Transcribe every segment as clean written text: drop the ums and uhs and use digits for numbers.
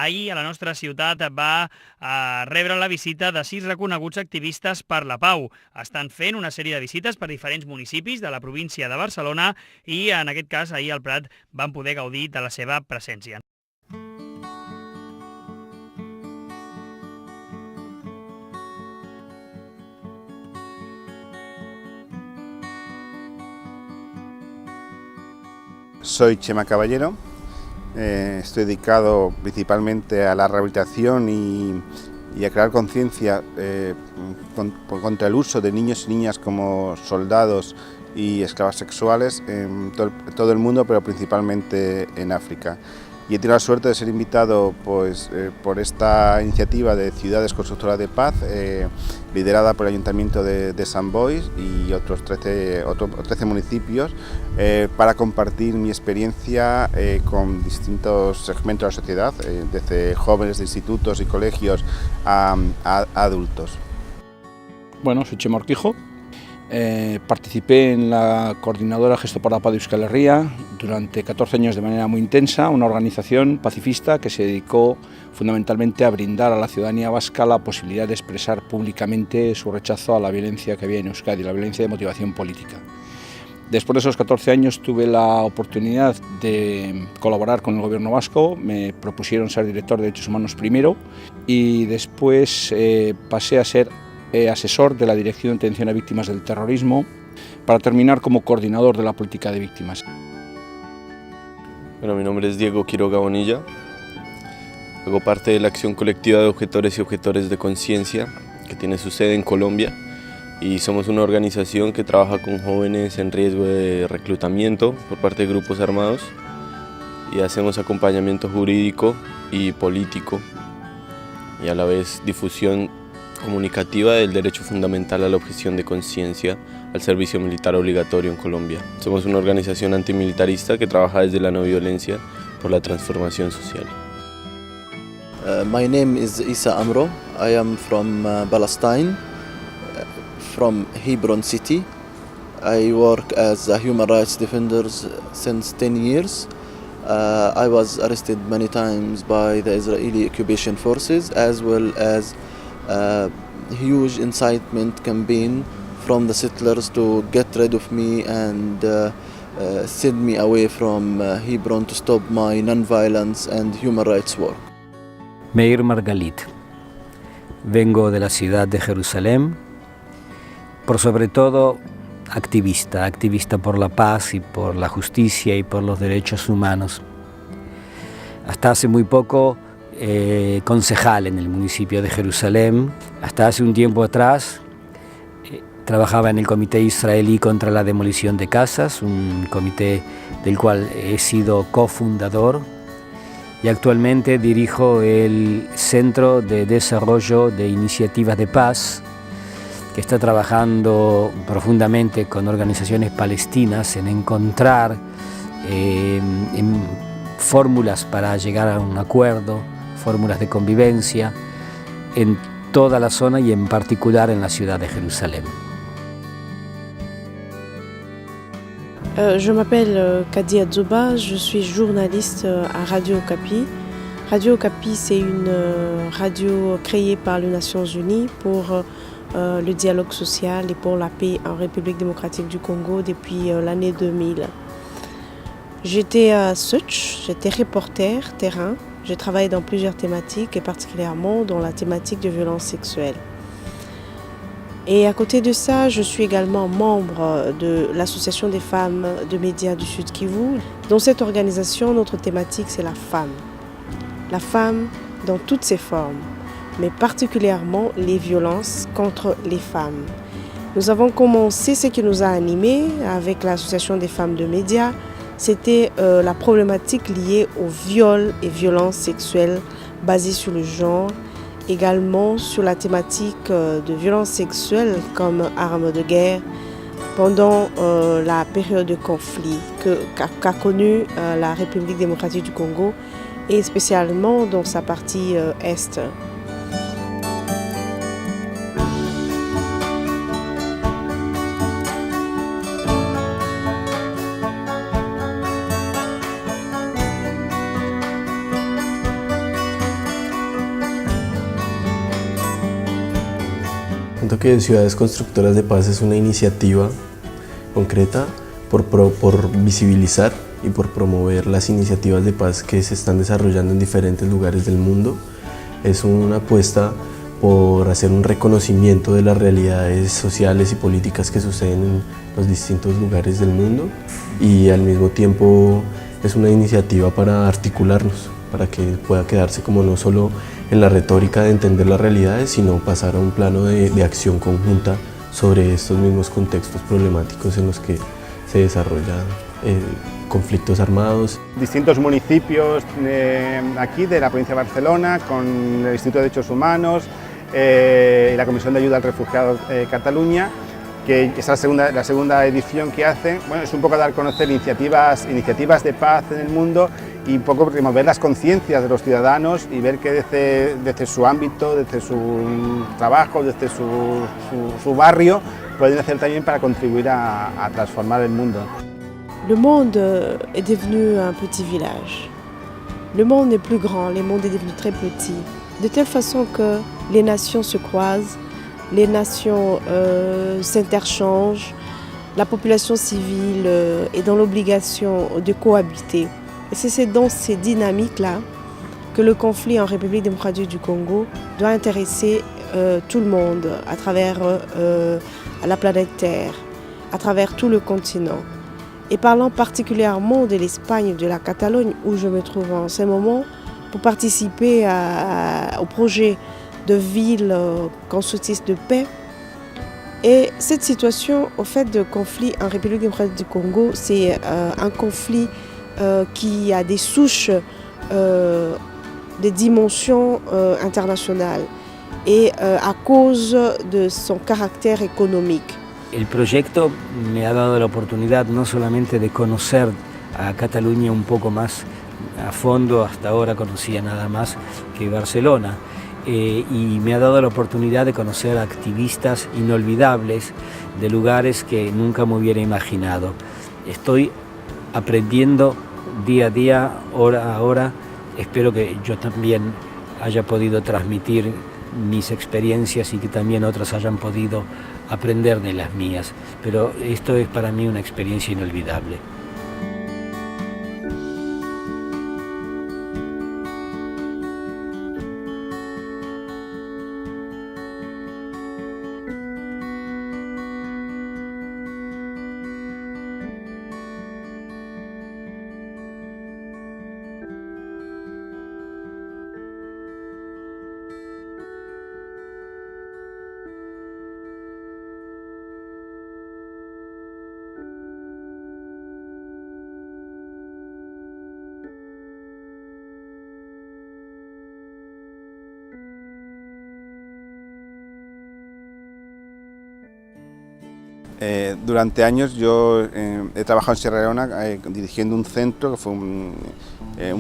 ahir a la nostra ciutat va rebre la visita de 6 reconeguts activistes per la pau. Estan fent una sèrie de visites per diferents municipis de la província de Barcelona i en aquest cas ahir al Prat van poder gaudir de la seva presència. Soy Chema Caballero, estoy dedicado principalmente a la rehabilitación y a crear conciencia contra el uso de niños y niñas como soldados y esclavas sexuales en todo el mundo, pero principalmente en África. Y he tenido la suerte de ser invitado por esta iniciativa de Ciudades Constructoras de Paz, liderada por el Ayuntamiento de Sant Boi y otros 13 municipios, para compartir mi experiencia con distintos segmentos de la sociedad, desde jóvenes de institutos y colegios a adultos. Bueno, soy Chema Orquijo. Participé en la coordinadora Gesto por la Paz de Euskal Herria durante 14 años de manera muy intensa, una organización pacifista que se dedicó fundamentalmente a brindar a la ciudadanía vasca la posibilidad de expresar públicamente su rechazo a la violencia que había en Euskadi, la violencia de motivación política. Después de esos 14 años tuve la oportunidad de colaborar con el gobierno vasco, me propusieron ser director de Derechos Humanos primero y después pasé a ser asesor de la Dirección de Atención a Víctimas del Terrorismo, para terminar como coordinador de la política de víctimas. Bueno, mi nombre es Diego Quiroga Bonilla, hago parte de la acción colectiva de objetores y objetores de conciencia que tiene su sede en Colombia y somos una organización que trabaja con jóvenes en riesgo de reclutamiento por parte de grupos armados y hacemos acompañamiento jurídico y político y a la vez difusión comunicativa del derecho fundamental a la objeción de conciencia al servicio militar obligatorio en Colombia. Somos una organización antimilitarista que trabaja desde la no violencia por la transformación social. My name is Isa Amro. I am from Palestine, from Hebron city. I work as a human rights defender since 10 years. I was arrested many times by the Israeli occupation forces, as well as huge incitement campaign from the settlers to get rid of me and send me away from Hebron to stop my non-violence and human rights work. Meir Margalit. Vengo de la ciudad de Jerusalén, por sobre todo activista por la paz y por la justicia y por los derechos humanos. Hasta hace muy poco concejal en el municipio de Jerusalén. Hasta hace un tiempo atrás trabajaba en el Comité Israelí contra la Demolición de Casas, un comité del cual he sido cofundador, y actualmente dirijo el Centro de Desarrollo de Iniciativas de Paz, que está trabajando profundamente con organizaciones palestinas en encontrar fórmulas para llegar a un acuerdo, fórmulas de convivencia en toda la zona y en particular en la ciudad de Jerusalén. Je m'appelle Kadia Dzuba, je suis journaliste à Radio Okapi. Radio Okapi, c'est une radio créée par les Nations Unies pour le dialogue social et pour la paix en République démocratique du Congo depuis l'année 2000. J'étais à Soch, j'étais reporter terrain. J'ai travaillé dans plusieurs thématiques et particulièrement dans la thématique de violence sexuelle. Et à côté de ça, je suis également membre de l'Association des femmes de médias du Sud Kivu. Dans cette organisation, notre thématique, c'est la femme. La femme dans toutes ses formes, mais particulièrement les violences contre les femmes. Nous avons commencé ce qui nous a animés avec l'Association des femmes de médias. C'était la problématique liée au viol et violences sexuelles basées sur le genre, également sur la thématique de violences sexuelles comme arme de guerre pendant la période de conflit qu'a connue la République démocratique du Congo et spécialement dans sa partie est. Siento que Ciudades Constructoras de Paz es una iniciativa concreta por visibilizar y por promover las iniciativas de paz que se están desarrollando en diferentes lugares del mundo. Es una apuesta por hacer un reconocimiento de las realidades sociales y políticas que suceden en los distintos lugares del mundo, y al mismo tiempo es una iniciativa para articularnos, para que pueda quedarse como no solo en la retórica de entender las realidades, sino pasar a un plano de acción conjunta sobre estos mismos contextos problemáticos en los que se desarrollan conflictos armados. Distintos municipios aquí de la provincia de Barcelona, con el Instituto de Derechos Humanos y la Comisión de Ayuda al Refugiado Cataluña, que es la segunda edición que hacen. Bueno, es un poco dar a conocer iniciativas de paz en el mundo y un poco remover las conciencias de los ciudadanos y ver que desde su ámbito, desde su trabajo, desde su barrio, pueden hacer también para contribuir a transformar el mundo. Le monde est devenu un petit village. Le monde n'est plus grand, le monde est devenu très petit. De telle façon que les nations se croisent, les nations s'interchangent, la population civile est dans l'obligation de cohabiter. Et c'est dans ces dynamiques-là que le conflit en République démocratique du Congo doit intéresser tout le monde à travers la planète Terre, à travers tout le continent. Et parlant particulièrement de l'Espagne, de la Catalogne, où je me trouve en ce moment, pour participer au projet de ville constructrice de paix. Et cette situation, au fait, de conflit en République démocratique du Congo, c'est un conflit qui a des souches, des dimensions internationales, et à cause de son caractère économique. El proyecto me ha dado la oportunidad no solamente de conocer a Cataluña un poco más a fondo, hasta ahora conocía nada más que Barcelona, y me ha dado la oportunidad de conocer activistas inolvidables de lugares que nunca me hubiera imaginado. Estoy aprendiendo día a día, hora a hora. Espero que yo también haya podido transmitir mis experiencias y que también otras hayan podido aprender de las mías, pero esto es para mí una experiencia inolvidable. Durante años yo he trabajado en Sierra Leona dirigiendo un centro que fue un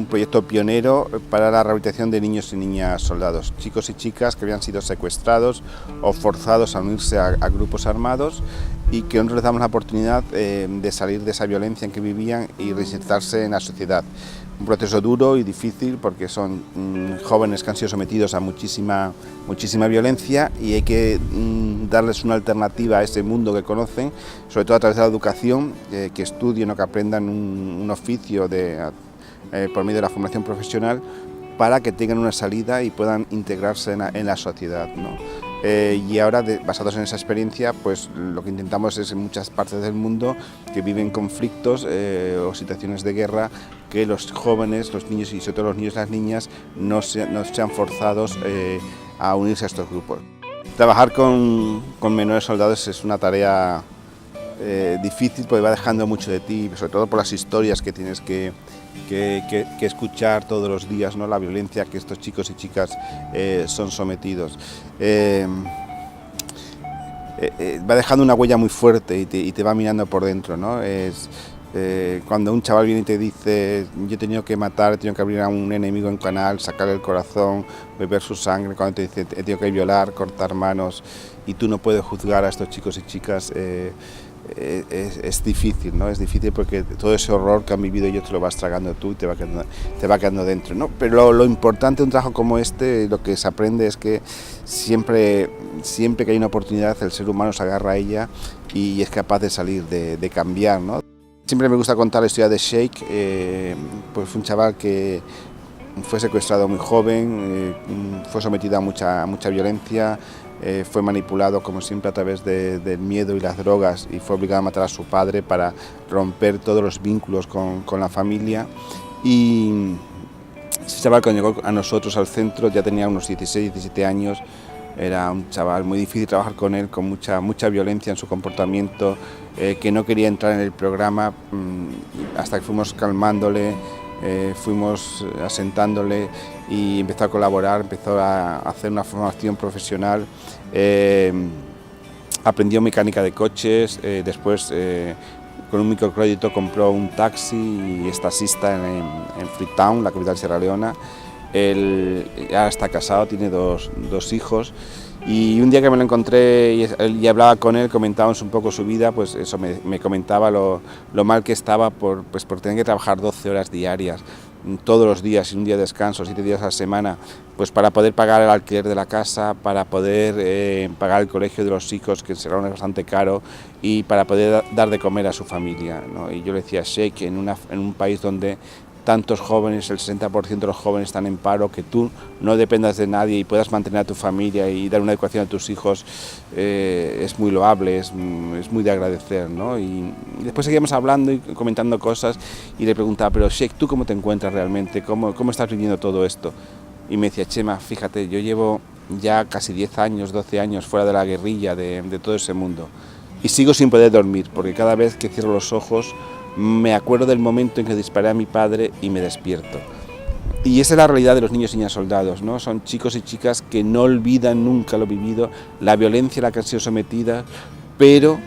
proyecto pionero para la rehabilitación de niños y niñas soldados, chicos y chicas que habían sido secuestrados o forzados a unirse a grupos armados y que nosotros les damos la oportunidad de salir de esa violencia en que vivían y reinsertarse en la sociedad. Un proceso duro y difícil porque son jóvenes que han sido sometidos a muchísima violencia y hay que darles una alternativa a ese mundo que conocen, sobre todo a través de la educación, que estudien o que aprendan un oficio por medio de la formación profesional para que tengan una salida y puedan integrarse en la sociedad, ¿no? Y ahora, basados en esa experiencia, pues lo que intentamos es en muchas partes del mundo que viven conflictos o situaciones de guerra, que los jóvenes, los niños y sobre todo los niños y las niñas no sean forzados a unirse a estos grupos. Trabajar con menores soldados es una tarea difícil porque va dejando mucho de ti, sobre todo por las historias que tienes que escuchar todos los días, ¿no? La violencia que estos chicos y chicas son sometidos. Va dejando una huella muy fuerte y te va mirando por dentro, ¿no? Cuando un chaval viene y te dice yo he tenido que matar, he tenido que abrir a un enemigo en canal, sacarle el corazón, beber su sangre, cuando te dice he tenido que violar, cortar manos y tú no puedes juzgar a estos chicos y chicas, es difícil, ¿no? Es difícil porque todo ese horror que han vivido ellos te lo vas tragando tú y te va quedando dentro, ¿no? Pero lo importante de un trabajo como este, lo que se aprende es que siempre que hay una oportunidad el ser humano se agarra a ella y es capaz de salir, de cambiar, ¿no? Siempre me gusta contar la historia de Sheikh, pues fue un chaval que fue secuestrado muy joven, fue sometido a mucha violencia, fue manipulado como siempre a través del miedo y las drogas y fue obligado a matar a su padre para romper todos los vínculos con la familia. Y ese chaval cuando llegó a nosotros al centro ya tenía unos 16, 17 años, era un chaval muy difícil trabajar con él, con mucha violencia en su comportamiento, que no quería entrar en el programa hasta que fuimos calmándole, fuimos asentándole y empezó a colaborar, empezó a hacer una formación profesional, aprendió mecánica de coches, después con un microcrédito compró un taxi y es taxista en Freetown, la capital de Sierra Leona. Él ya está casado, tiene dos hijos. Y un día que me lo encontré y hablaba con él, comentábamos un poco su vida, pues eso me comentaba lo mal que estaba por tener que trabajar 12 horas diarias, todos los días, sin un día de descanso, 7 días a la semana, pues para poder pagar el alquiler de la casa, para poder pagar el colegio de los hijos, que será bastante caro, y para poder dar de comer a su familia, ¿no? Y yo le decía, Sheikh, en un país donde tantos jóvenes, el 60% de los jóvenes están en paro, que tú no dependas de nadie y puedas mantener a tu familia y dar una educación a tus hijos, es muy loable, es muy de agradecer, ¿no? Y después seguíamos hablando y comentando cosas y le preguntaba, pero Sheikh, ¿tú cómo te encuentras realmente? ¿Cómo estás viviendo todo esto? Y me decía, Chema, fíjate, yo llevo ya casi 10 años, 12 años fuera de la guerrilla, de todo ese mundo, y sigo sin poder dormir, porque cada vez que cierro los ojos me acuerdo del momento en que disparé a mi padre y me despierto. Y esa es la realidad de los niños y niñas soldados, ¿no? Son chicos y chicas que no olvidan nunca lo vivido, la violencia a la que han sido sometidas, pero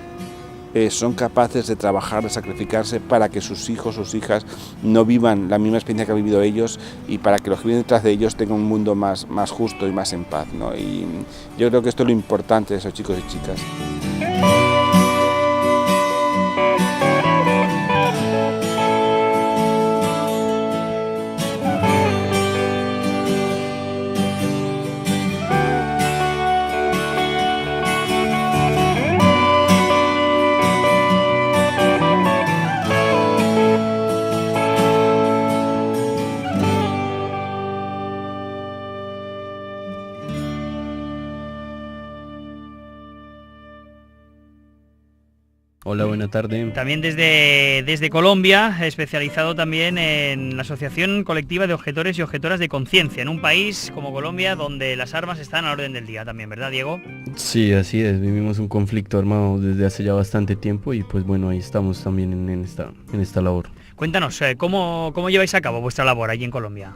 son capaces de trabajar, de sacrificarse para que sus hijos, sus hijas no vivan la misma experiencia que han vivido ellos y para que los que vienen detrás de ellos tengan un mundo más justo y más en paz, ¿no? Y yo creo que esto es lo importante de esos chicos y chicas. Hola, buena tarde. También desde Colombia, especializado también en la Asociación Colectiva de Objetores y Objetoras de Conciencia, en un país como Colombia donde las armas están a la orden del día también, ¿verdad, Diego? Sí, así es, vivimos un conflicto armado desde hace ya bastante tiempo y pues bueno, ahí estamos también en esta labor. Cuéntanos, ¿cómo lleváis a cabo vuestra labor allí en Colombia?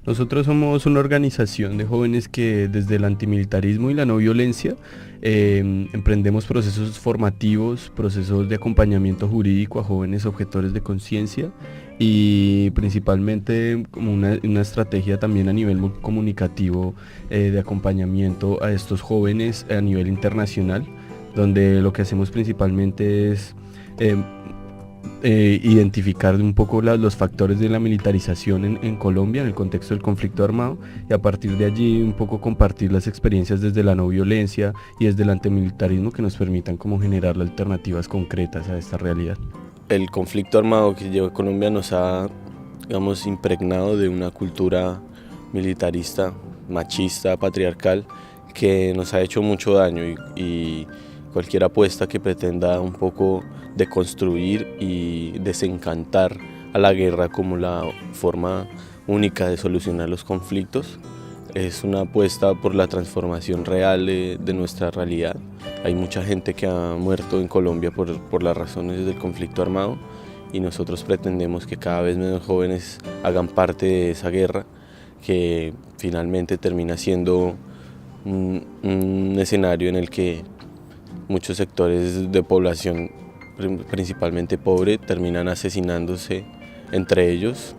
Nosotros somos una organización de jóvenes que desde el antimilitarismo y la no violencia emprendemos procesos formativos, procesos de acompañamiento jurídico a jóvenes objetores de conciencia y principalmente como una estrategia también a nivel comunicativo de acompañamiento a estos jóvenes a nivel internacional, donde lo que hacemos principalmente es identificar un poco los factores de la militarización en Colombia, en el contexto del conflicto armado, y a partir de allí un poco compartir las experiencias desde la no violencia y desde el antimilitarismo que nos permitan como generar alternativas concretas a esta realidad. El conflicto armado que lleva Colombia nos ha, digamos, impregnado de una cultura militarista, machista, patriarcal, que nos ha hecho mucho daño y cualquier apuesta que pretenda un poco deconstruir y desencantar a la guerra como la forma única de solucionar los conflictos es una apuesta por la transformación real de nuestra realidad. Hay mucha gente que ha muerto en Colombia por las razones del conflicto armado y nosotros pretendemos que cada vez menos jóvenes hagan parte de esa guerra que finalmente termina siendo un escenario en el que muchos sectores de población, principalmente pobre, terminan asesinándose entre ellos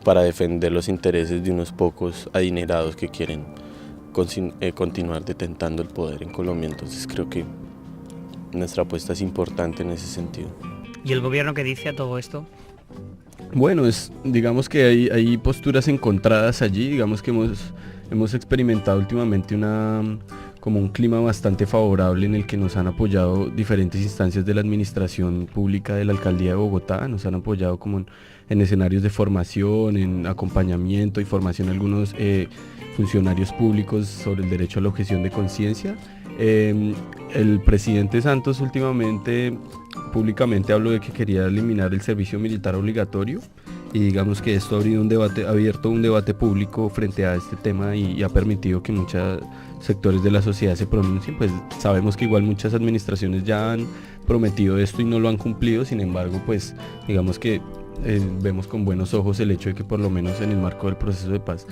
para defender los intereses de unos pocos adinerados que quieren continuar detentando el poder en Colombia. Entonces creo que nuestra apuesta es importante en ese sentido. ¿Y el gobierno qué dice a todo esto? Bueno, digamos que hay posturas encontradas allí, digamos que hemos experimentado últimamente como un clima bastante favorable en el que nos han apoyado diferentes instancias de la administración pública de la Alcaldía de Bogotá, nos han apoyado como en escenarios de formación, en acompañamiento y formación de algunos funcionarios públicos sobre el derecho a la objeción de conciencia. El presidente Santos últimamente públicamente habló de que quería eliminar el servicio militar obligatorio y digamos que esto ha abierto un debate público frente a este tema y ha permitido que muchos sectores de la sociedad se pronuncien. Pues sabemos que igual muchas administraciones ya han prometido esto y no lo han cumplido, sin embargo pues digamos que vemos con buenos ojos el hecho de que por lo menos en el marco del proceso de paz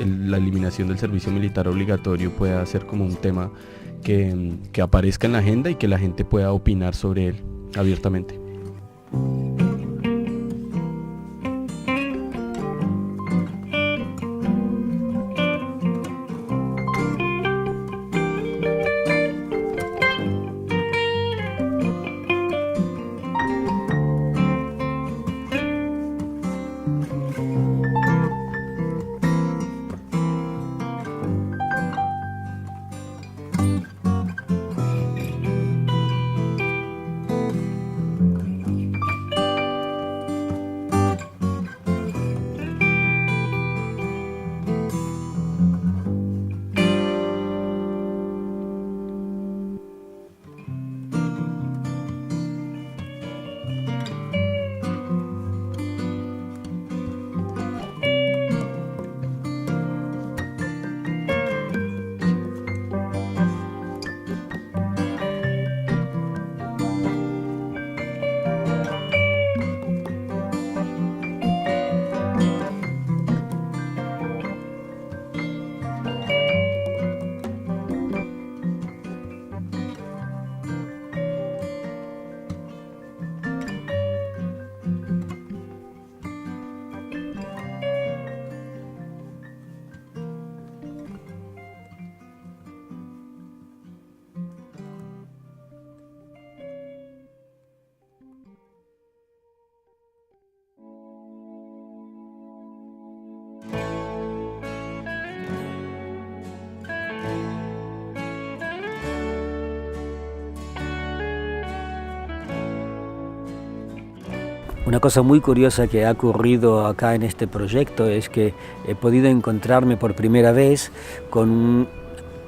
la eliminación del servicio militar obligatorio pueda ser como un tema que aparezca en la agenda y que la gente pueda opinar sobre él abiertamente. Una cosa muy curiosa que ha ocurrido acá en este proyecto es que he podido encontrarme por primera vez con un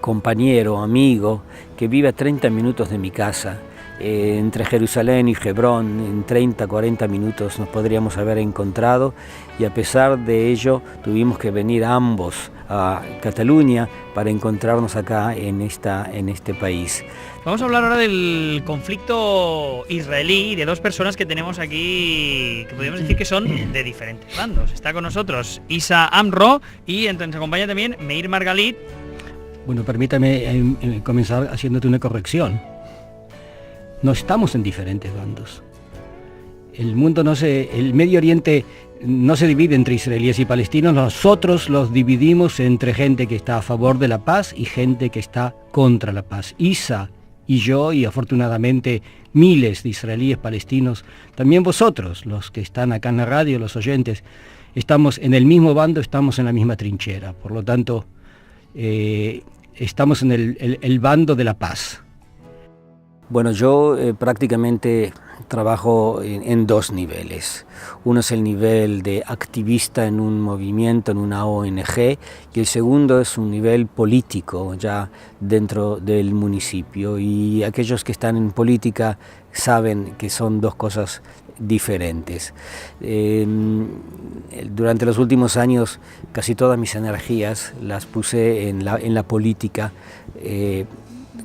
compañero, amigo, que vive a 30 minutos de mi casa. Entre Jerusalén y Hebrón, en 30, 40 minutos nos podríamos haber encontrado y a pesar de ello tuvimos que venir ambos a Cataluña para encontrarnos acá en este país. Vamos a hablar ahora del conflicto israelí y de dos personas que tenemos aquí que podríamos decir que son de diferentes bandos. Está con nosotros Issa Amro y nos acompaña también Meir Margalit. Bueno, permítame comenzar haciéndote una corrección. No estamos en diferentes bandos. El Medio Oriente no se divide entre israelíes y palestinos, nosotros los dividimos entre gente que está a favor de la paz y gente que está contra la paz. Issa y yo, y afortunadamente miles de israelíes palestinos, también vosotros, los que están acá en la radio, los oyentes, estamos en el mismo bando, estamos en la misma trinchera. Por lo tanto, estamos en el bando de la paz. Bueno, yo prácticamente trabajo en dos niveles. Uno es el nivel de activista en un movimiento, en una ONG, y el segundo es un nivel político, ya dentro del municipio. Y aquellos que están en política saben que son dos cosas diferentes. Durante los últimos años casi todas mis energías las puse en la política,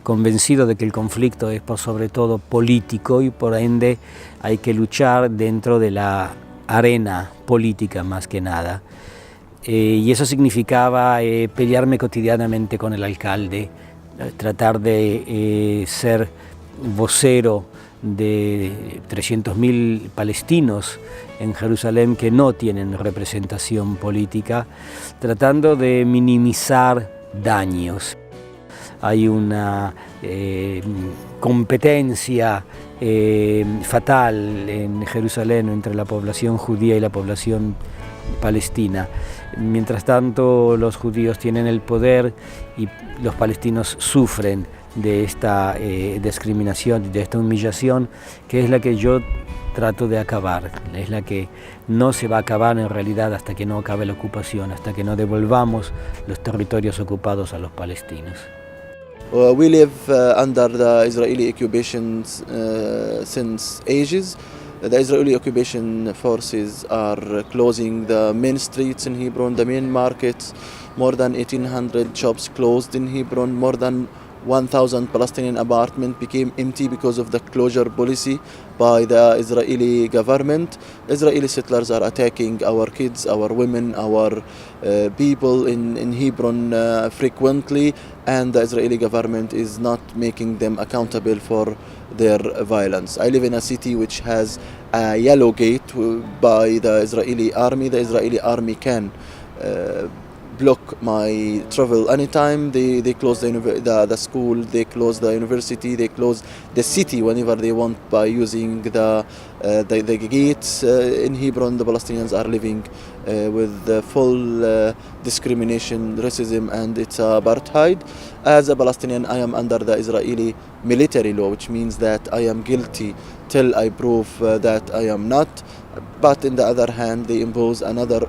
convencido de que el conflicto es por sobre todo político y por ende hay que luchar dentro de la arena política más que nada. Y eso significaba pelearme cotidianamente con el alcalde, tratar de ser vocero de 300.000 palestinos en Jerusalén que no tienen representación política, tratando de minimizar daños. hay una competencia fatal en Jerusalén entre la población judía y la población palestina. Mientras tanto, los judíos tienen el poder y los palestinos sufren de esta discriminación, de esta humillación, que es la que yo trato de acabar, es la que no se va a acabar en realidad hasta que no acabe la ocupación, hasta que no devolvamos los territorios ocupados a los palestinos. We live under the Israeli occupation since ages. The Israeli occupation forces are closing the main streets in Hebron, the main markets. More than 1,800 shops closed in Hebron. More than 1,000 Palestinian apartments became empty because of the closure policy by the Israeli government. Israeli settlers are attacking our kids, our women, our people in Hebron frequently, and the Israeli government is not making them accountable for their violence. I live in a city which has a yellow gate by the Israeli army. The Israeli army can block my travel anytime. They close the school, they close the university, they close the city whenever they want by using the gates. In Hebron, the Palestinians are living with the full discrimination, racism, and it's apartheid. As a Palestinian, I am under the Israeli military law, which means that I am guilty till I prove that I am not. But on the other hand, they impose another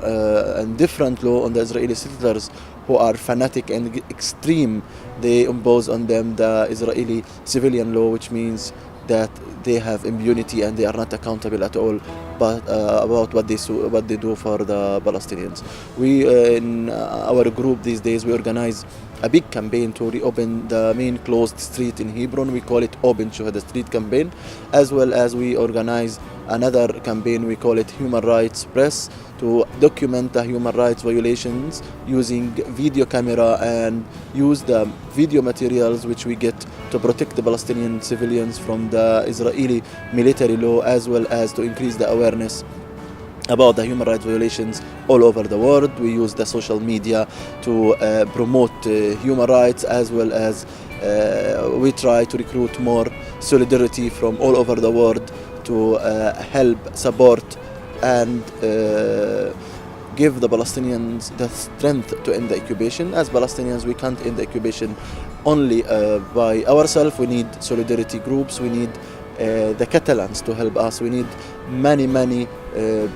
and different law on the Israeli settlers who are fanatic and extreme. They impose on them the Israeli civilian law, which means that they have immunity and they are not accountable at all but about what they do for the Palestinians. We in our group these days, we organize a big campaign to reopen the main closed street in Hebron. We call it Open Shuhada Street campaign, as well as we organize another campaign, we call it Human Rights Press, to document the human rights violations using video camera and use the video materials which we get to protect the Palestinian civilians from the Israeli military law, as well as to increase the awareness about the human rights violations all over the world. We use the social media to promote human rights, as well as we try to recruit more solidarity from all over the world to help, support, and give the Palestinians the strength to end the occupation. As Palestinians, we can't end the occupation only by ourselves. We need solidarity groups, we need the Catalans to help us, we need many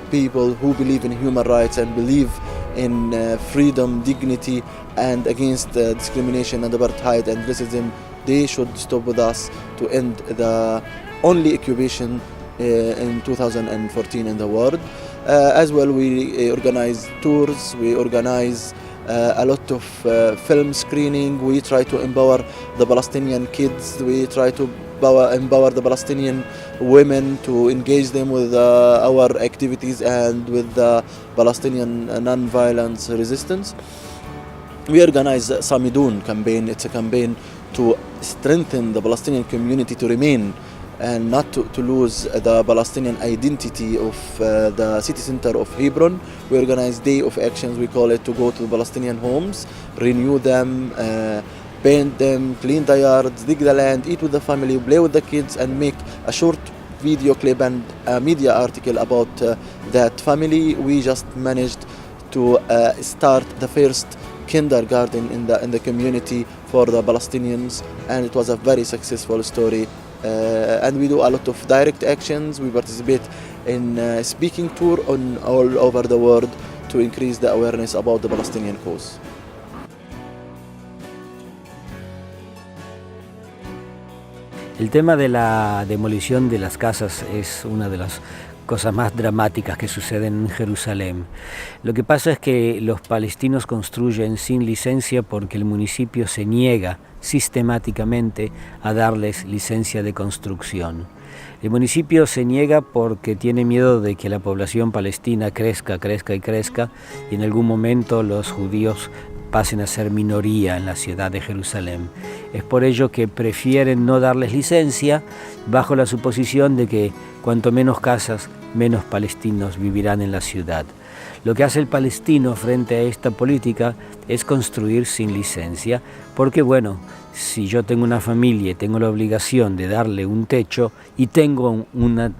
people who believe in human rights and believe in freedom, dignity, and against discrimination and apartheid and racism. They should stop with us to end the only occupation in 2014 in the world. As well, we organize tours, we organize a lot of film screening. We try to empower the Palestinian kids, we try to empower the Palestinian women, to engage them with our activities and with the Palestinian non-violence resistance. We organize Samidun campaign. It's a campaign to strengthen the Palestinian community to remain and not to lose the Palestinian identity of the city center of Hebron. We organize day of actions, we call it, to go to the Palestinian homes, renew them, paint them, clean the yards, dig the land, eat with the family, play with the kids, and make a short video clip and a media article about that family. We just managed to start the first kindergarten in the community for the Palestinians, and it was a very successful story. And we do a lot of direct actions. We participate in speaking tour on all over the world to increase the awareness about the Palestinian cause. El tema de la demolición de las casas es una de las cosas más dramáticas que suceden en Jerusalén. Lo que pasa es que los palestinos construyen sin licencia porque el municipio se niega sistemáticamente a darles licencia de construcción. El municipio se niega porque tiene miedo de que la población palestina crezca y en algún momento los judíos pasen a ser minoría en la ciudad de Jerusalén. Es por ello que prefieren no darles licencia bajo la suposición de que cuanto menos casas, menos palestinos vivirán en la ciudad. Lo que hace el palestino frente a esta política es construir sin licencia, porque bueno, si yo tengo una familia y tengo la obligación de darle un techo y tengo una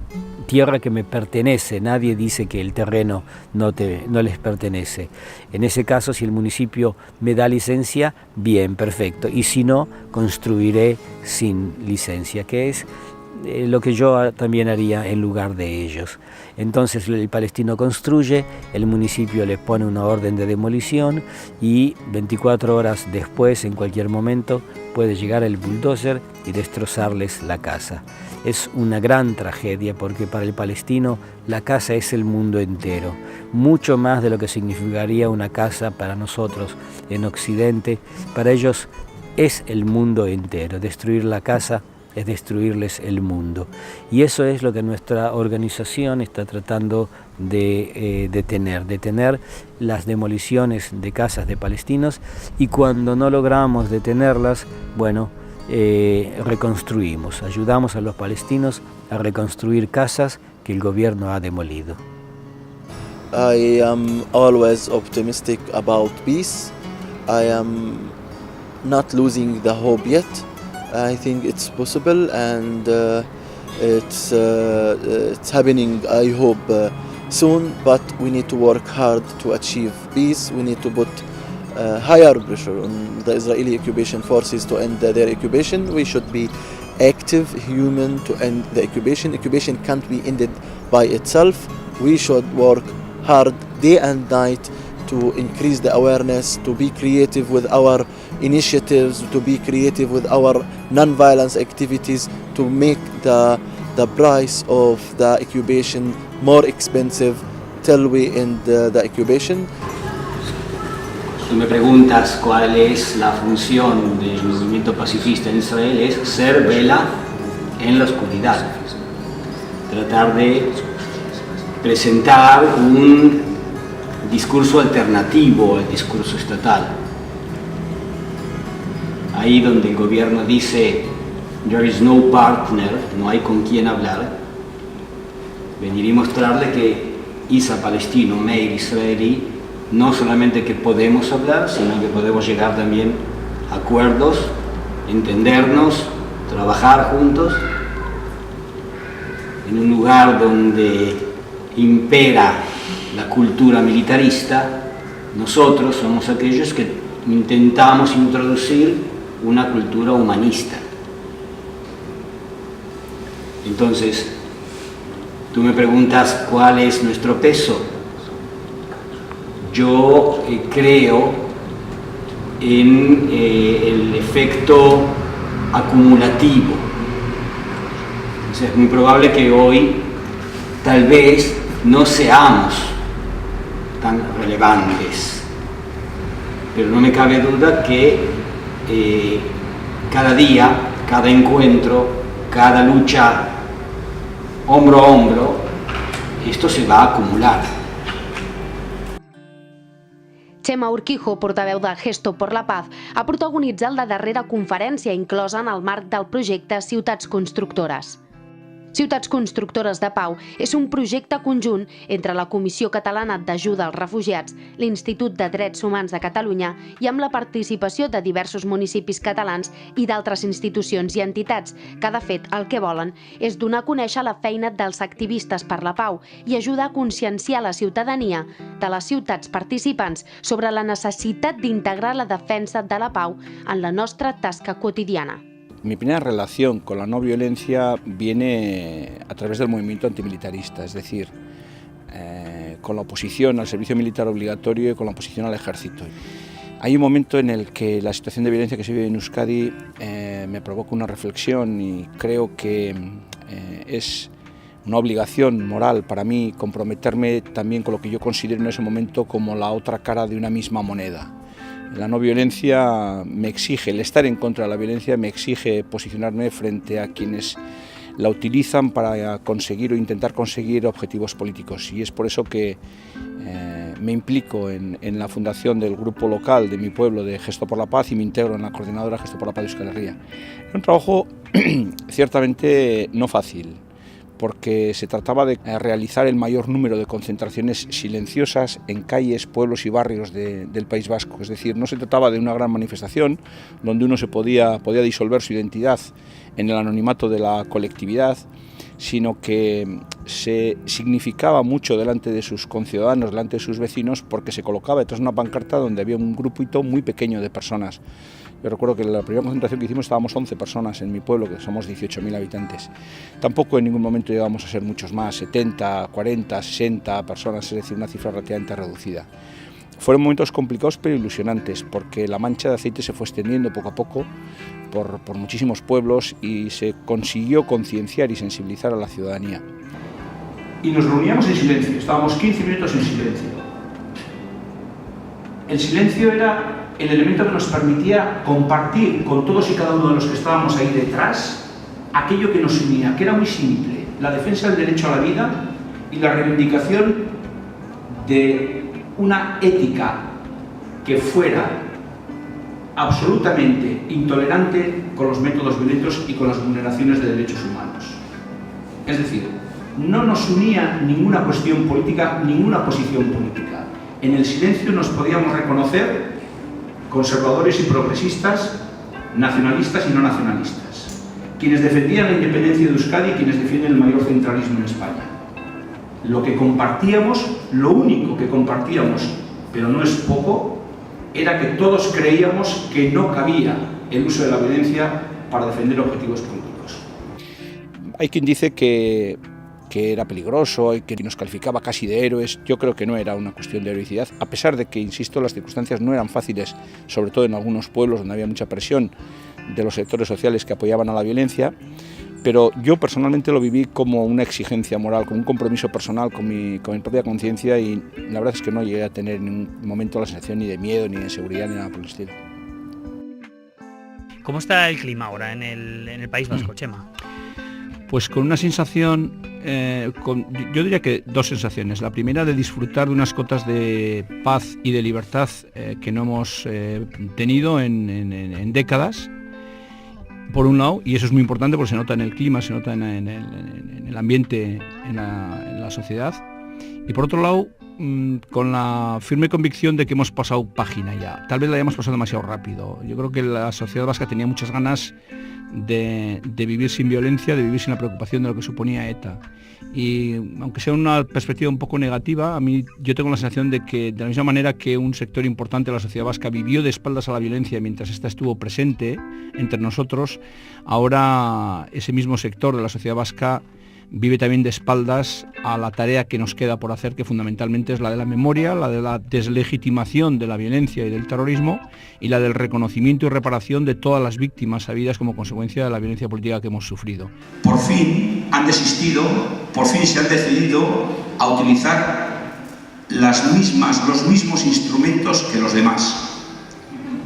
tierra que me pertenece, nadie dice que el terreno no les pertenece. En ese caso, si el municipio me da licencia, bien, perfecto, y si no, construiré sin licencia, que es lo que yo también haría en lugar de ellos. Entonces el palestino construye, el municipio le pone una orden de demolición y 24 horas después, en cualquier momento, puede llegar el bulldozer y destrozarles la casa. Es una gran tragedia porque para el palestino la casa es el mundo entero, mucho más de lo que significaría una casa para nosotros en Occidente. Para ellos es el mundo entero. Destruir la casa es destruirles el mundo. Y eso es lo que nuestra organización está tratando de detener las demoliciones de casas de palestinos, y cuando no logramos detenerlas, bueno, reconstruimos, ayudamos a los palestinos a reconstruir casas que el gobierno ha demolido. I am always optimistic about peace. I am not losing the hope yet. I think it's possible, and it's happening, I hope, soon, but we need to work hard to achieve peace. We need to put higher pressure on the Israeli occupation forces to end their occupation. We should be active, human, to end the occupation. Occupation can't be ended by itself. We should work hard day and night to increase the awareness, to be creative with our initiatives, to be creative with our non-violence activities, to make the price of the occupation more expensive till we end the occupation. Tú me preguntas cuál es la función del movimiento pacifista en Israel, es ser vela en la oscuridad, tratar de presentar un discurso alternativo al discurso estatal. Ahí donde el gobierno dice there is no partner, no hay con quién hablar, venir y mostrarle que Isa palestino, Meir israelí, no solamente que podemos hablar, sino que podemos llegar también a acuerdos, entendernos, trabajar juntos en un lugar donde impera la cultura militarista. Nosotros somos aquellos que intentamos introducir una cultura humanista. Entonces, tú me preguntas cuál es nuestro peso. Yo creo en el efecto acumulativo. Entonces, es muy probable que hoy tal vez no seamos tan relevantes, pero no me cabe duda que cada día, cada encuentro, cada lucha hombro a hombro, esto se va a acumular. Chema Urquijo, portaveu de Gesto por la Paz, ha protagonitzat la darrera conferència inclosa en el marc del projecte Ciutats Constructores. Ciutats Constructores de Pau és un projecte conjunt entre la Comissió Catalana d'Ajuda als Refugiats, l'Institut de Drets Humans de Catalunya i amb la participació de diversos municipis catalans i d'altres institucions i entitats que, de fet, el que volen és donar a conèixer la feina dels activistes per la pau i ajudar a conscienciar la ciutadania de les ciutats participants sobre la necessitat d'integrar la defensa de la pau en la nostra tasca quotidiana. Mi primera relación con la no violencia viene a través del movimiento antimilitarista, es decir, con la oposición al servicio militar obligatorio y con la oposición al ejército. Hay un momento en el que la situación de violencia que se vive en Euskadi me provoca una reflexión y creo que es una obligación moral para mí comprometerme también con lo que yo considero en ese momento como la otra cara de una misma moneda. La no violencia me exige, el estar en contra de la violencia me exige posicionarme frente a quienes la utilizan para conseguir o intentar conseguir objetivos políticos, y es por eso que me implico en la fundación del grupo local de mi pueblo de Gesto por la Paz y me integro en la coordinadora Gesto por la Paz de Euskal Herria. Es un trabajo ciertamente no fácil, porque se trataba de realizar el mayor número de concentraciones silenciosas en calles, pueblos y barrios del País Vasco. Es decir, no se trataba de una gran manifestación donde uno podía disolver su identidad en el anonimato de la colectividad, sino que se significaba mucho delante de sus conciudadanos, delante de sus vecinos, porque se colocaba detrás de una pancarta donde había un grupito muy pequeño de personas. Yo recuerdo que en la primera concentración que hicimos estábamos 11 personas en mi pueblo, que somos 18.000 habitantes. Tampoco en ningún momento llegamos a ser muchos más, 70, 40, 60 personas, es decir, una cifra relativamente reducida. Fueron momentos complicados pero ilusionantes, porque la mancha de aceite se fue extendiendo poco a poco por muchísimos pueblos y se consiguió concienciar y sensibilizar a la ciudadanía. Y nos reuníamos en silencio, estábamos 15 minutos en silencio. El silencio era el elemento que nos permitía compartir con todos y cada uno de los que estábamos ahí detrás aquello que nos unía, que era muy simple: la defensa del derecho a la vida y la reivindicación de una ética que fuera absolutamente intolerante con los métodos violentos y con las vulneraciones de derechos humanos. Es decir, no nos unía ninguna cuestión política, ninguna posición política. En el silencio nos podíamos reconocer conservadores y progresistas, nacionalistas y no nacionalistas, quienes defendían la independencia de Euskadi y quienes defienden el mayor centralismo en España. Lo que compartíamos, lo único que compartíamos, pero no es poco, era que todos creíamos que no cabía el uso de la violencia para defender objetivos políticos. Hay quien dice que era peligroso y que nos calificaba casi de héroes. Yo creo que no era una cuestión de heroicidad, a pesar de que, insisto, las circunstancias no eran fáciles, sobre todo en algunos pueblos donde había mucha presión de los sectores sociales que apoyaban a la violencia, pero yo personalmente lo viví como una exigencia moral, como un compromiso personal con mi propia conciencia, y la verdad es que no llegué a tener en ningún momento la sensación ni de miedo, ni de inseguridad, ni nada por el estilo. ¿Cómo está el clima ahora en el País Vasco, Chema? Pues con una sensación, yo diría que dos sensaciones. La primera, de disfrutar de unas cotas de paz y de libertad que no hemos tenido en décadas, por un lado, y eso es muy importante porque se nota en el clima, se nota en el ambiente, en la sociedad. Y por otro lado, con la firme convicción de que hemos pasado página ya. Tal vez la hayamos pasado demasiado rápido. Yo creo que la sociedad vasca tenía muchas ganas de vivir sin violencia, de vivir sin la preocupación de lo que suponía ETA. Y aunque sea una perspectiva un poco negativa, yo tengo la sensación de que, de la misma manera que un sector importante de la sociedad vasca vivió de espaldas a la violencia mientras ésta estuvo presente entre nosotros, ahora ese mismo sector de la sociedad vasca vive también de espaldas a la tarea que nos queda por hacer, que fundamentalmente es la de la memoria, la de la deslegitimación de la violencia y del terrorismo, y la del reconocimiento y reparación de todas las víctimas habidas como consecuencia de la violencia política que hemos sufrido. Por fin han desistido, por fin se han decidido a utilizar los mismos instrumentos que los demás.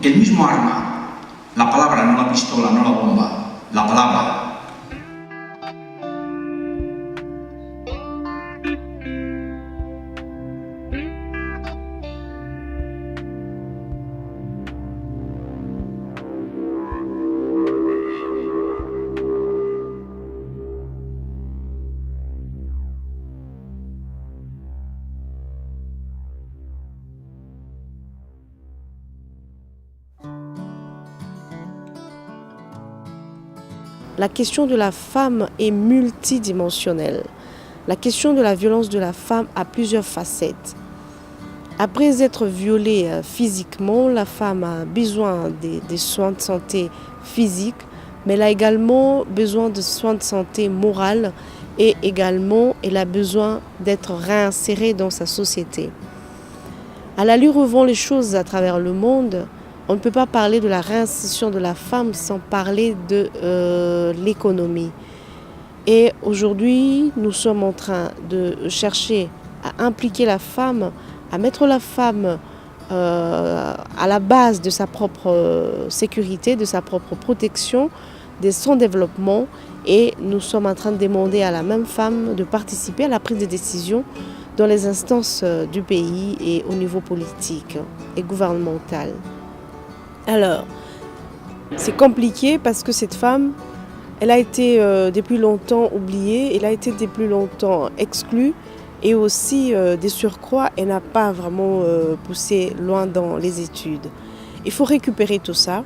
El mismo arma, la palabra, no la pistola, no la bomba, la palabra. La question de la femme est multidimensionnelle. La question de la violence de la femme a plusieurs facettes. Après être violée physiquement, la femme a besoin des soins de santé physiques, mais elle a également besoin de soins de santé morale et également elle a besoin d'être réinsérée dans sa société. À l'allure où vont les choses à travers le monde, on ne peut pas parler de la réinsertion de la femme sans parler de l'économie. Et aujourd'hui, nous sommes en train de chercher à impliquer la femme, à mettre la femme à la base de sa propre sécurité, de sa propre protection, de son développement. Et nous sommes en train de demander à la même femme de participer à la prise de décision dans les instances du pays et au niveau politique et gouvernemental. Alors, c'est compliqué parce que cette femme, Elle a été depuis longtemps oubliée, elle a été depuis longtemps exclue et aussi des surcroîts, elle n'a pas vraiment poussé loin dans les études. Il faut récupérer tout ça,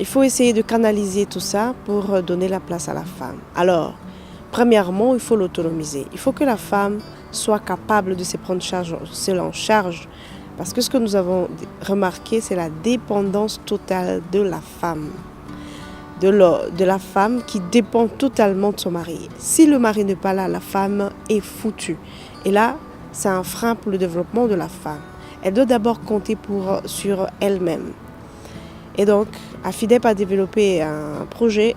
il faut essayer de canaliser tout ça pour donner la place à la femme. Alors, premièrement, il faut l'autonomiser. Il faut que la femme soit capable de se prendre seule en charge. Parce que ce que nous avons remarqué, c'est la dépendance totale de la femme. De la femme qui dépend totalement de son mari. Si le mari n'est pas là, la femme est foutue. Et là, c'est un frein pour le développement de la femme. Elle doit d'abord compter sur elle-même. Et donc, AFIDEP a développé un projet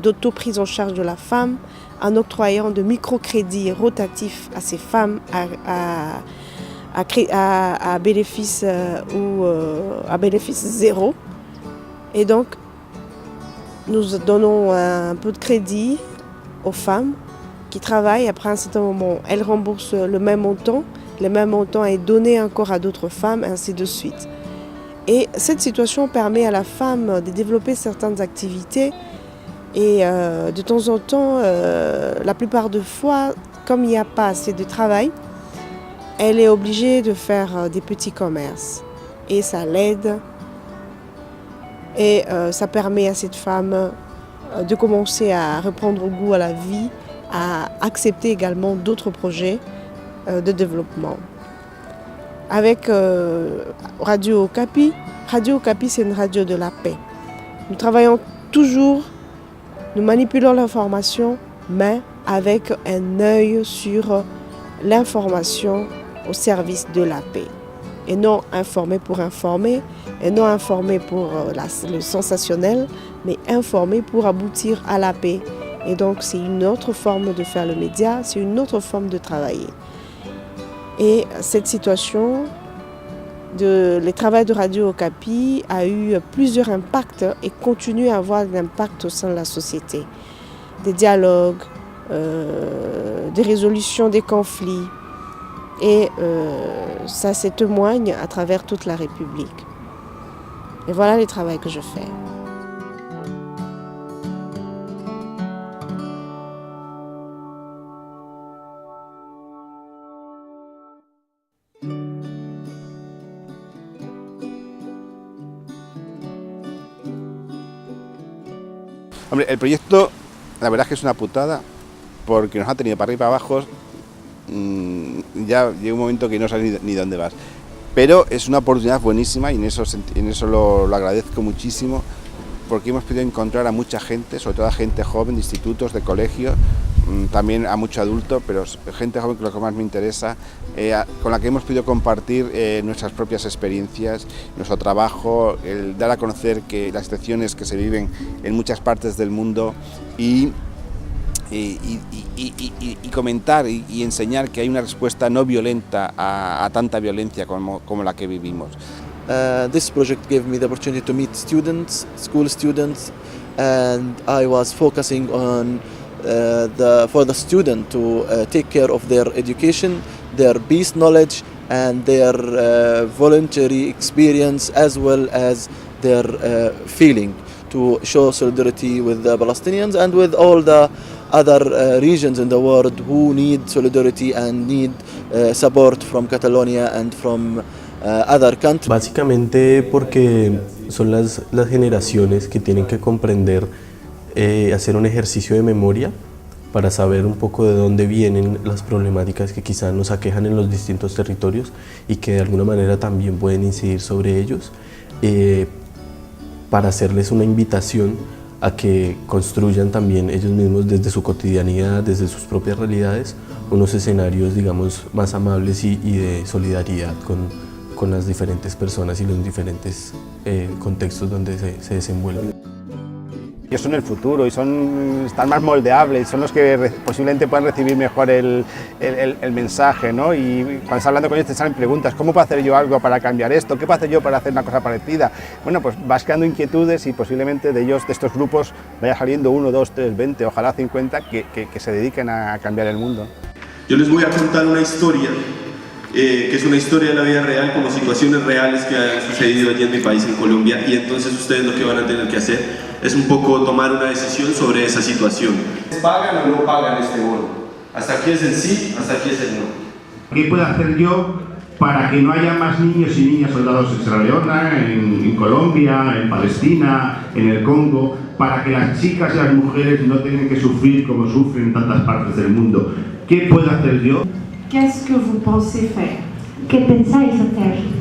d'auto-prise en charge de la femme en octroyant de microcrédits rotatifs à ces femmes à bénéfice ou à bénéfice zéro. Et donc, nous donnons un peu de crédit aux femmes qui travaillent. Après un certain moment, elles remboursent le même montant est donné encore à d'autres femmes, ainsi de suite. Et cette situation permet à la femme de développer certaines activités et de temps en temps, la plupart des fois, comme il n'y a pas assez de travail, elle est obligée de faire des petits commerces et ça l'aide. Et ça permet à cette femme de commencer à reprendre goût à la vie, à accepter également d'autres projets de développement. Avec Radio Okapi, c'est une radio de la paix. Nous travaillons toujours, nous manipulons l'information, mais avec un œil sur l'information au service de la paix. Et non informé pour informer, et non informé pour le sensationnel, mais informé pour aboutir à la paix. Et donc c'est une autre forme de faire le média, c'est une autre forme de travailler. Et cette situation, le travail de Radio Okapi a eu plusieurs impacts et continue à avoir un impact au sein de la société. Des dialogues, des résolutions des conflits. Et ça se témoigne à travers toute la République. Et voilà le travail que je fais. Hombre, el proyecto, la verdad es que es una putada, porque nos ha tenido para arriba y para abajo. Ya llega un momento que no sabes ni dónde vas. Pero es una oportunidad buenísima y en eso lo agradezco muchísimo, porque hemos podido encontrar a mucha gente, sobre todo a gente joven de institutos, de colegios, también a mucho adulto, pero gente joven que es lo que más me interesa, con la que hemos podido compartir nuestras propias experiencias, nuestro trabajo, el dar a conocer que las situaciones que se viven en muchas partes del mundo y comentar y enseñar que hay una respuesta no violenta a tanta violencia como la que vivimos. This project gave me the opportunity to meet students, school students, and I was focusing on for the student to take care of their education, their peace knowledge, and their voluntary experience, as well as their feeling, to show solidarity with the Palestinians and with all the other regions in the world who need solidarity and need support from Catalonia and from other countries. Básicamente porque son las generaciones que tienen que comprender, hacer un ejercicio de memoria para saber un poco de dónde vienen las problemáticas que quizás nos aquejan en los distintos territorios y que de alguna manera también pueden incidir sobre ellos, para hacerles una invitación a que construyan también ellos mismos desde su cotidianidad, desde sus propias realidades, unos escenarios, digamos, más amables y de solidaridad con las diferentes personas y los diferentes contextos donde se desenvuelven. Ellos son el futuro y están más moldeables, son los que posiblemente puedan recibir mejor el mensaje, ¿no? Y cuando estás hablando con ellos te salen preguntas: ¿cómo puedo hacer yo algo para cambiar esto? ¿Qué puedo hacer yo para hacer una cosa parecida? Bueno, pues vas creando inquietudes y posiblemente de estos grupos vaya saliendo 1, 2, 3, 20, ojalá 50 que se dediquen a cambiar el mundo. Yo les voy a contar una historia, que es una historia de la vida real, como situaciones reales que han sucedido allí en mi país, en Colombia, y entonces ustedes lo que van a tener que hacer es un poco tomar una decisión sobre esa situación. ¿Pagan o no pagan este bono? Hasta aquí es el sí, hasta aquí es el no. ¿Qué puedo hacer yo para que no haya más niños y niñas soldados en Sierra Leona, en Colombia, en Palestina, en el Congo, para que las chicas y las mujeres no tengan que sufrir como sufren en tantas partes del mundo? ¿Qué puedo hacer yo? Qu'est-ce que vous pensez faire? ¿Qué pensáis hacer?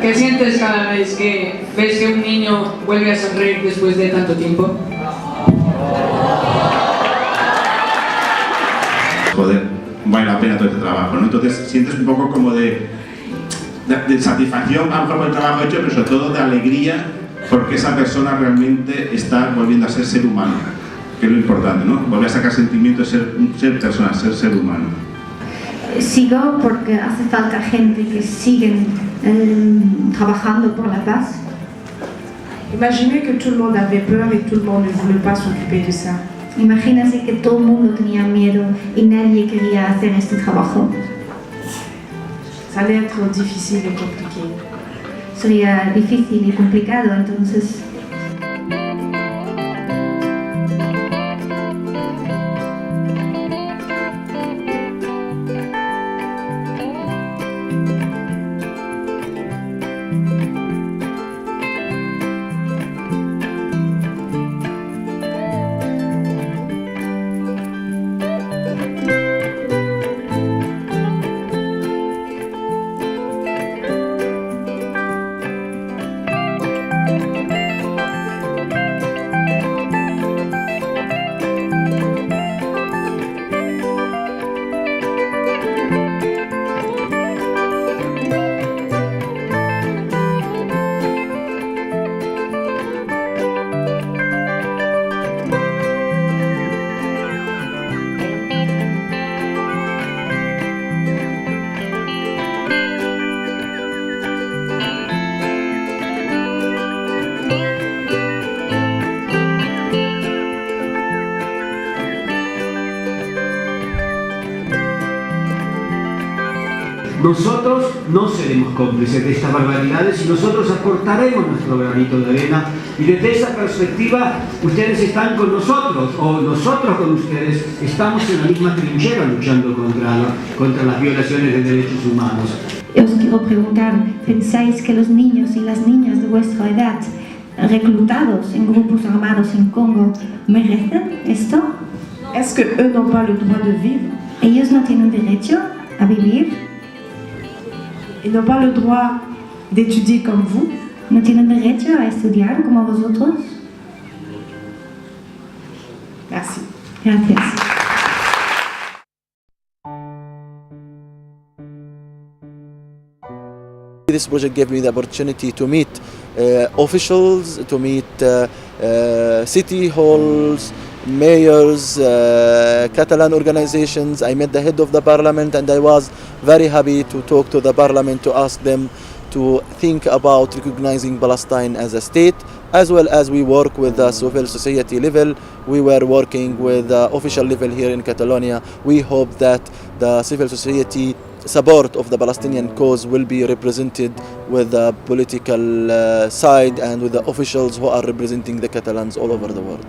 ¿Qué sientes cada vez que ves que un niño vuelve a sonreír después de tanto tiempo? Joder, vale la pena todo este trabajo, ¿no? Entonces sientes un poco como de satisfacción a lo mejor por el trabajo hecho, pero sobre todo de alegría porque esa persona realmente está volviendo a ser ser humano, que es lo importante, ¿no? Volver a sacar sentimientos, ser persona, ser humano. Sigo porque hace falta gente que siguen trabajando por la paz. Imaginez que tout le monde avait peur et tout le monde ne voulait pas s'occuper de ça. Imagínense que todo el mundo tenía miedo y nadie quería hacer este trabajo. Ça allait être difficile et compliqué. Sería difícil y complicado, entonces. Nosotros no seremos cómplices de estas barbaridades y nosotros aportaremos nuestro granito de arena, y desde esa perspectiva ustedes están con nosotros o nosotros con ustedes estamos en la misma trinchera luchando contra las violaciones de derechos humanos. Os quiero preguntar, ¿pensáis que los niños y las niñas de vuestra edad reclutados en grupos armados en Congo merecen esto? Est-ce que eux n'ont pas le droit de vivre? ¿Ellos no tienen derecho a vivir? Ils n'ont pas le droit d'étudier comme vous? ¿No tienen derecho a estudiar como vosotros? Merci. Gracias. This project gave me the opportunity to meet officials, to meet city halls, mayors, Catalan organizations. I met the head of the parliament and I was very happy to talk to the parliament to ask them to think about recognizing Palestine as a state, as well as we work with the civil society level. We were working with the official level here in Catalonia. We hope that the civil society support of the Palestinian cause will be represented with the political side and with the officials who are representing the Catalans all over the world.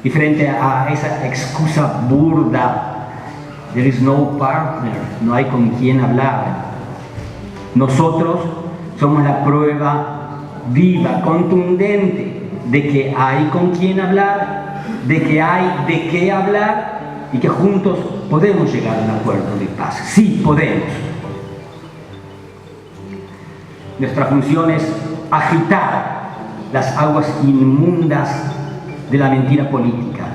Y frente a esa excusa burda, there is no partner, no hay con quién hablar, nosotros somos la prueba viva, contundente, de que hay con quién hablar, de que hay de qué hablar y que juntos podemos llegar a un acuerdo de paz. Sí, podemos. Nuestra función es agitar las aguas inmundas de la mentira política.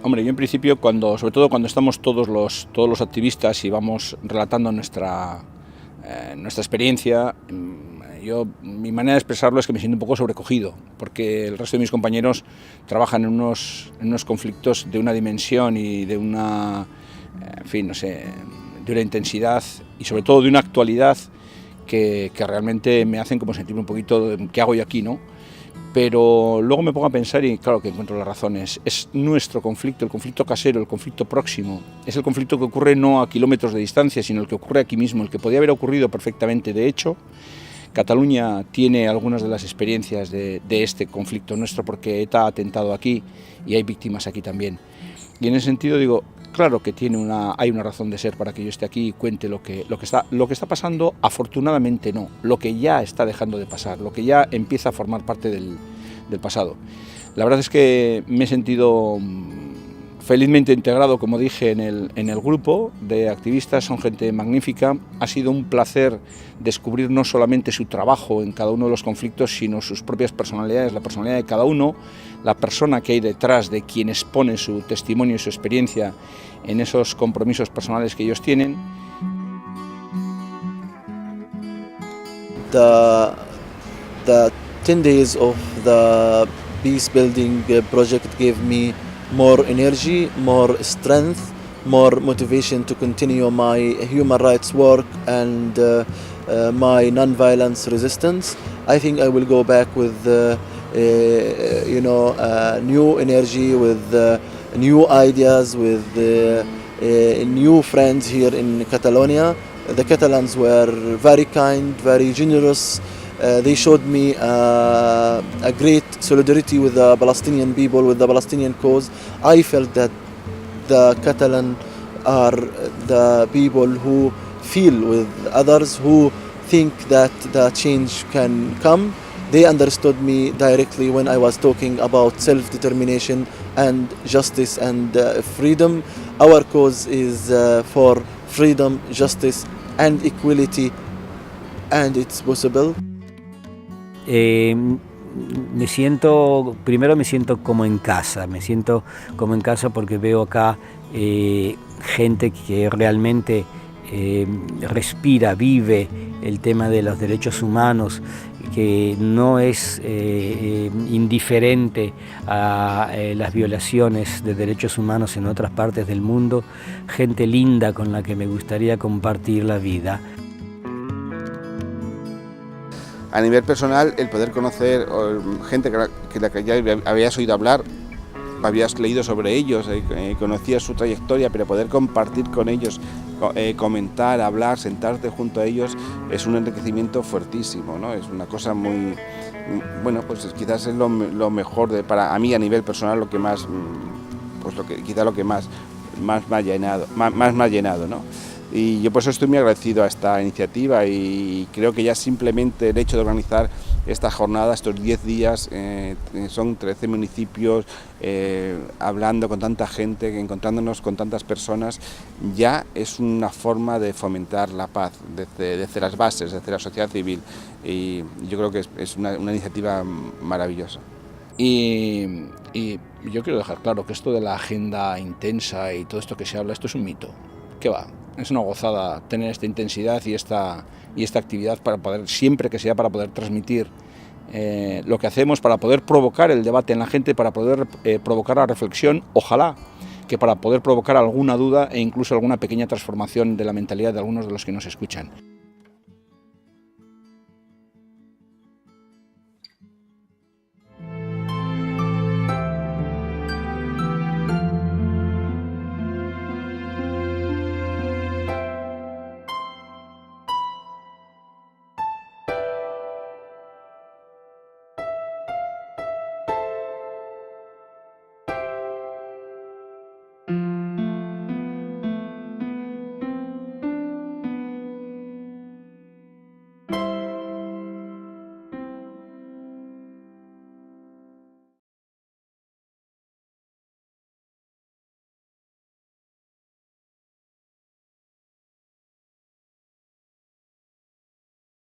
Hombre, yo en principio, sobre todo cuando estamos todos los activistas y vamos relatando nuestra experiencia, mi manera de expresarlo es que me siento un poco sobrecogido, porque el resto de mis compañeros trabajan en unos conflictos de una dimensión y de una, de una intensidad y sobre todo de una actualidad que realmente me hacen como sentirme un poquito de qué hago yo aquí, ¿no? Pero luego me pongo a pensar y claro que encuentro las razones. Es nuestro conflicto, el conflicto casero, el conflicto próximo. Es el conflicto que ocurre no a kilómetros de distancia, sino el que ocurre aquí mismo, el que podía haber ocurrido perfectamente. De hecho, Cataluña tiene algunas de las experiencias de este conflicto nuestro porque ETA ha atentado aquí y hay víctimas aquí también. Y en ese sentido digo, claro que hay una razón de ser para que yo esté aquí y cuente lo que está pasando, afortunadamente no, lo que ya está dejando de pasar, lo que ya empieza a formar parte del pasado. La verdad es que me he sentido felizmente integrado, como dije, en el grupo de activistas, son gente magnífica. Ha sido un placer descubrir no solamente su trabajo en cada uno de los conflictos, sino sus propias personalidades, la personalidad de cada uno, la persona que hay detrás de quien expone su testimonio y su experiencia en esos compromisos personales que ellos tienen. The 10 days of the peace building project gave me more energy, more strength, more motivation to continue my human rights work and my non-violence resistance. I think I will go back with new energy, with new ideas, with new friends here in Catalonia. The Catalans were very kind, very generous. They showed me a great solidarity with the Palestinian people, with the Palestinian cause. I felt that the Catalan are the people who feel with others, who think that the change can come. They understood me directly when I was talking about self-determination and justice and freedom. Our cause is for freedom, justice and equality, and it's possible. Primero me siento como en casa, porque veo acá gente que realmente respira, vive el tema de los derechos humanos, que no es indiferente a las violaciones de derechos humanos en otras partes del mundo, gente linda con la que me gustaría compartir la vida. A nivel personal, el poder conocer gente que la que ya habías oído hablar, habías leído sobre ellos, conocías su trayectoria, pero poder compartir con ellos, comentar, hablar, sentarte junto a ellos, es un enriquecimiento fuertísimo, ¿no? Es una cosa muy, bueno, pues quizás es lo mejor para a mí a nivel personal, lo que más, pues quizás lo que más me ha llenado, ¿no? Y yo por eso estoy muy agradecido a esta iniciativa y creo que ya simplemente el hecho de organizar esta jornada, estos 10 días, son 13 municipios, hablando con tanta gente, encontrándonos con tantas personas, ya es una forma de fomentar la paz desde las bases, desde la sociedad civil, y yo creo que es una iniciativa maravillosa. Y yo quiero dejar claro que esto de la agenda intensa y todo esto que se habla, esto es un mito. ¿Qué va? Es una gozada tener esta intensidad y esta actividad para poder, siempre que sea, para poder transmitir lo que hacemos, para poder provocar el debate en la gente, para poder provocar la reflexión, ojalá que para poder provocar alguna duda e incluso alguna pequeña transformación de la mentalidad de algunos de los que nos escuchan.